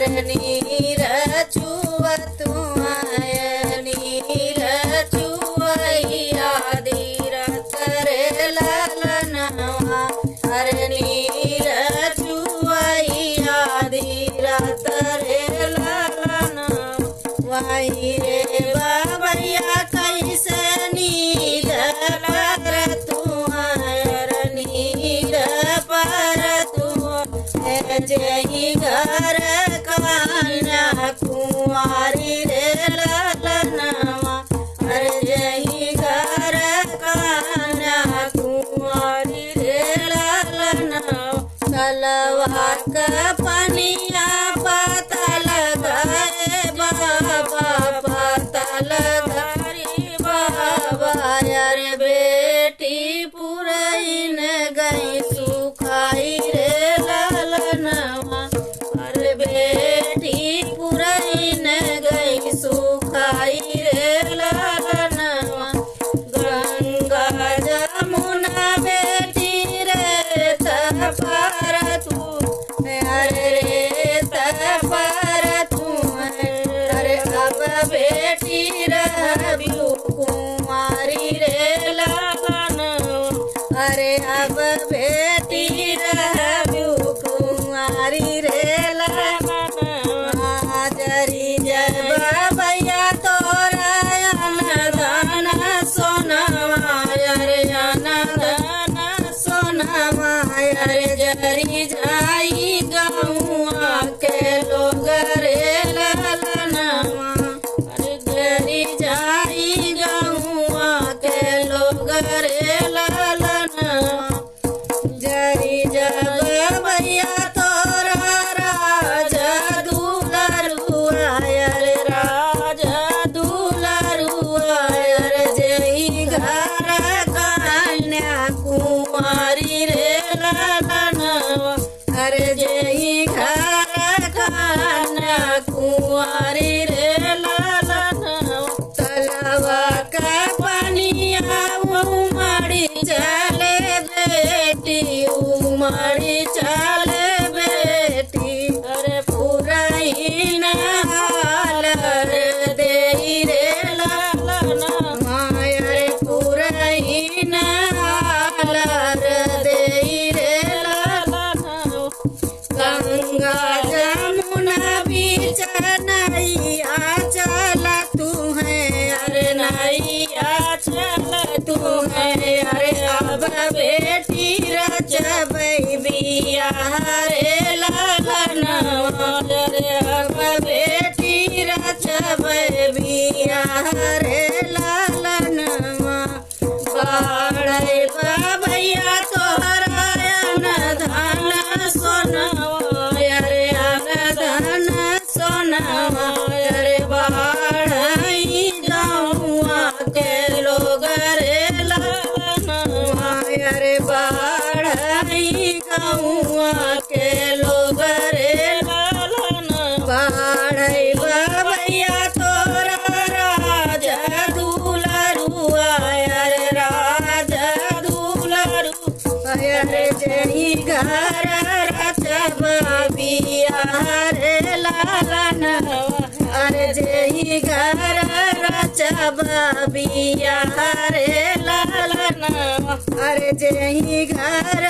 अरे नीर चुवत नीर चुवैया धीर करे लालनवा। अरे नीर चुवैया धीर करे लालनवा। वही रे बाबैया कैसे नीर पर नीर पर जही घर कन्या कुंवारी रे लालनवा। अरे जही घर कन्या कुंवारी रे लालनवा। कलवा का पनिया पता लगाए बाबा पता लगारी बाबा। अरे बेटी पुरैन गई सुखाई रे लालनवा। अरे बेटी पुरैन गई सुखाई रे लालनवा। गंगा जमुना बेटी रे तपर तू। अरे रे तपर तू। अरे अब बेटी रबियु कुमारी रे लालनवा। अरे अब बेटी रबियु कुमारी रे लालनवा। जरी जय बाबैया तोरा अनदान सोनवा। अरे अनदान सोनवा। अरे जरी जाई गौआ के लोग रे लालनवा। अरे जरी जाई गौआ के लोग रे लालनवा। जरी जब भैया तोरा राजा दुलरुआ। अरे राजा दुलरुआ। अरे जही घर कन्या कुंवारी रे लालनवा। अरे जही घर कन्या कुंवारी रे लालनवा। तलवा का पनिया उमड़ी चले बेटी उमड़ी चले बेटी। अरे पुरैन हाल देई रे लालनवा। अरे पुरैन हाल देई रे लालनवा। गंगा जमुना बीच नैया चल तू है। अरे नैया चल तू है। अरे अब बेटी रचबै बियाह रे लालनवा। अरे अब बेटी रचबै बियाह रे लालनवा। बाढ़ै बाबैया तोहरा अनधन सोनवा। अरे अनधन सोनवा। अरे बाढ़ै गौआ के लोग रे लालनवा। अरे बाढ़ै गौआ के लोग रे लालनवा। बाढ़ै बाबैया तोरा राजा दुलरुआ। अरे राजा दुलरुआ। अरे जही घर रचब बियाह रे लालनवा। अरे जही घर रचब बियाह रे लालनवा। अरे जही घर